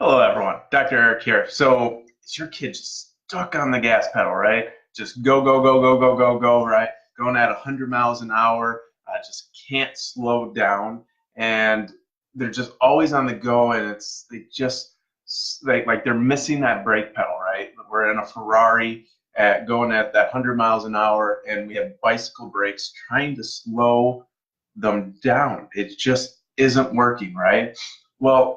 Hello, everyone. Dr. Eric here. So, is your kid just stuck on the gas pedal, right? Just go, go, go, go, go, go, go, right? Going at 100 miles an hour, just can't slow down, and they're just always on the go, and they just like they're missing that brake pedal, right? We're in a Ferrari going at that 100 miles an hour, and we have bicycle brakes trying to slow them down. It just isn't working, right? Well,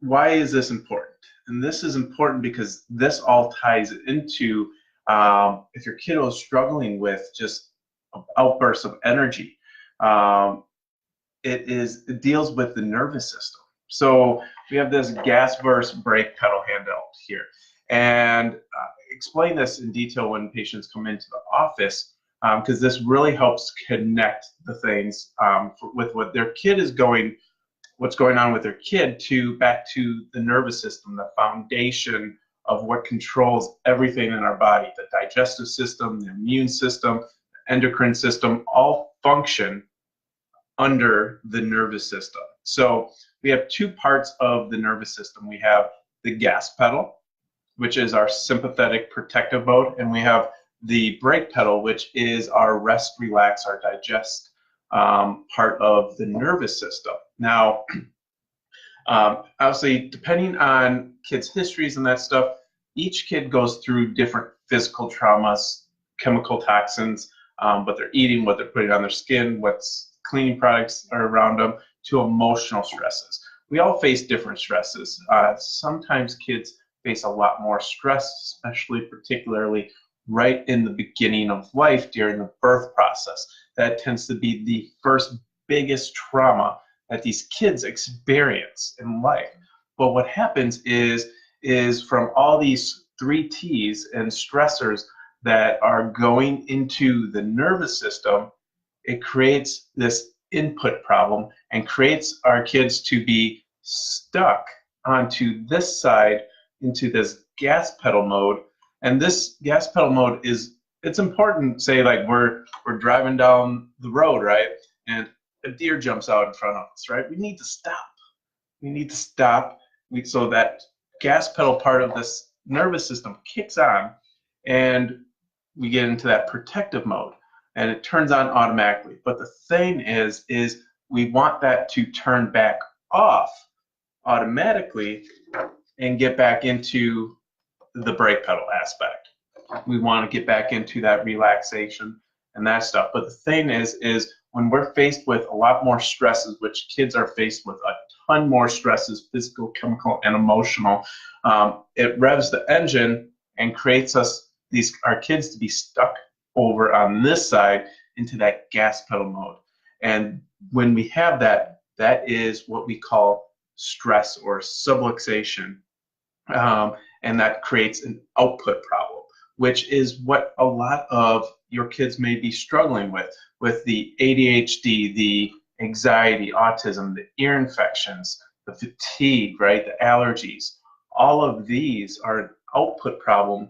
why is this important? And this is important because this all ties into if your kiddo is struggling with just outbursts of energy, um, it deals with the nervous system. So we have this gas versus brake pedal handheld here, and explain this in detail when patients come into the office because this really helps connect the things with what their kid is going what's going on with their kid to back to the nervous system, the foundation of what controls everything in our body. The digestive system, the immune system, the endocrine system all function under the nervous system. So we have two parts of the nervous system. We have the gas pedal, which is our sympathetic protective mode, and we have the brake pedal, which is our rest, relax, our digest part of the nervous system. Now, obviously, depending on kids' histories and that stuff, each kid goes through different physical traumas, chemical toxins, what they're eating, what they're putting on their skin, what's cleaning products are around them, to emotional stresses. We all face different stresses. Sometimes kids face a lot more stress, especially particularly right in the beginning of life during the birth process. That tends to be the first biggest trauma that these kids experience in life. But what happens is from all these three T's and stressors that are going into the nervous system, it creates this input problem and creates our kids to be stuck onto this side into this gas pedal mode. And this gas pedal mode it's important, say like we're driving down the road, right? And a deer jumps out in front of us, right? We need to stop. We need to stop. So that gas pedal part of this nervous system kicks on, and we get into that protective mode, and it turns on automatically. But the thing is we want that to turn back off automatically and get back into the brake pedal aspect. We want to get back into that relaxation and that stuff. But the thing is when we're faced with a lot more stresses, which kids are faced with a ton more stresses, physical, chemical, and emotional, it revs the engine and creates our kids to be stuck over on this side into that gas pedal mode. And when we have that, that is what we call stress or subluxation. And that creates an output problem, which is what a lot of your kids may be struggling with the ADHD, the anxiety, autism, the ear infections, the fatigue, right, the allergies. All of these are an output problem,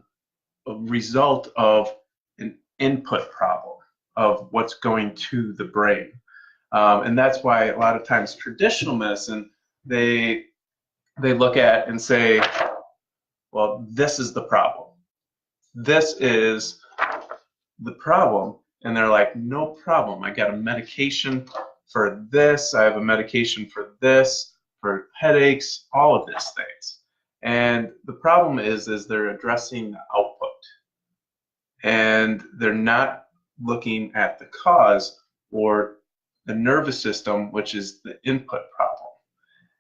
a result of an input problem of what's going to the brain. And that's why a lot of times traditional medicine, they look at and say, well, this is the problem. This is the problem. And they're like, no problem. I got a medication for this. I have a medication for this, for headaches, all of these things. And the problem is they're addressing the output. And they're not looking at the cause or the nervous system, which is the input problem.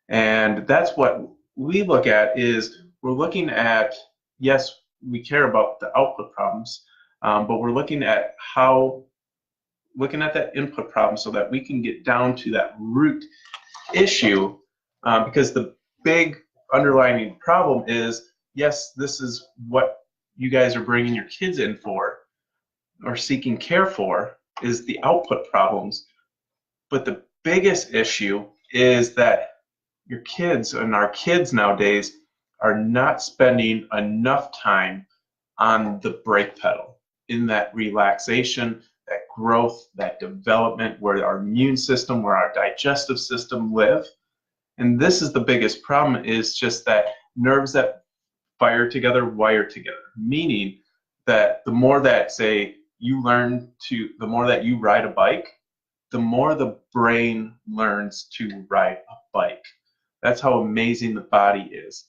And that's what we look at is we're looking at, yes, we care about the output problems, but we're looking at that input problem so that we can get down to that root issue, because the big underlying problem is, yes, this is what you guys are bringing your kids in for or seeking care for is the output problems. But the biggest issue is that your kids and our kids nowadays are not spending enough time on the brake pedal, in that relaxation, that growth, that development, where our immune system, where our digestive system live. And this is the biggest problem, is just that nerves that fire together wire together, meaning that the more that, say, the more that you ride a bike, the more the brain learns to ride a bike. That's how amazing the body is.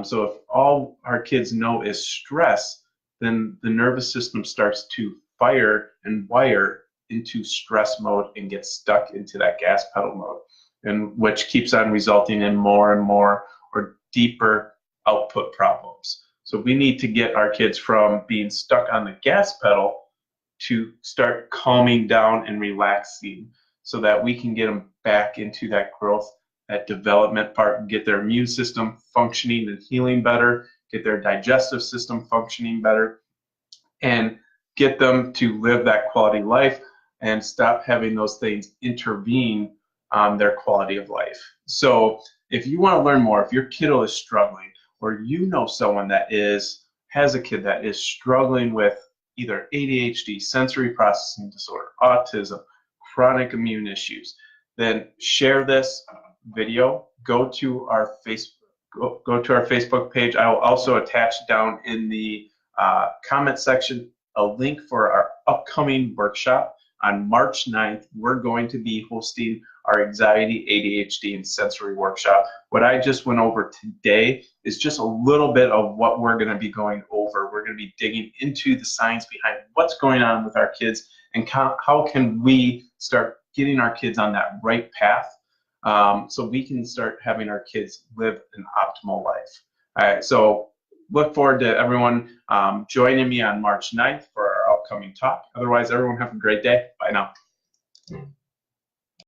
So if all our kids know is stress, then the nervous system starts to fire and wire into stress mode and get stuck into that gas pedal mode, and which keeps on resulting in more and more or deeper output problems. So we need to get our kids from being stuck on the gas pedal to start calming down and relaxing, so that we can get them back into that growth, that development part, get their immune system functioning and healing better, get their digestive system functioning better, and get them to live that quality life and stop having those things intervene on their quality of life. So if you want to learn more, if your kiddo is struggling, or you know someone that has a kid that is struggling with either ADHD, sensory processing disorder, autism, chronic immune issues, then share this video. Go to our Facebook page. I will also attach down in the comment section a link for our upcoming workshop. On March 9th, we're going to be hosting our anxiety, ADHD, and sensory workshop. What I just went over today is just a little bit of what we're going to be going over. We're going to be digging into the science behind what's going on with our kids and how can we start getting our kids on that right path, so we can start having our kids live an optimal life. All right, so look forward to everyone joining me on March 9th for our upcoming talk. Otherwise, everyone have a great day. Bye now.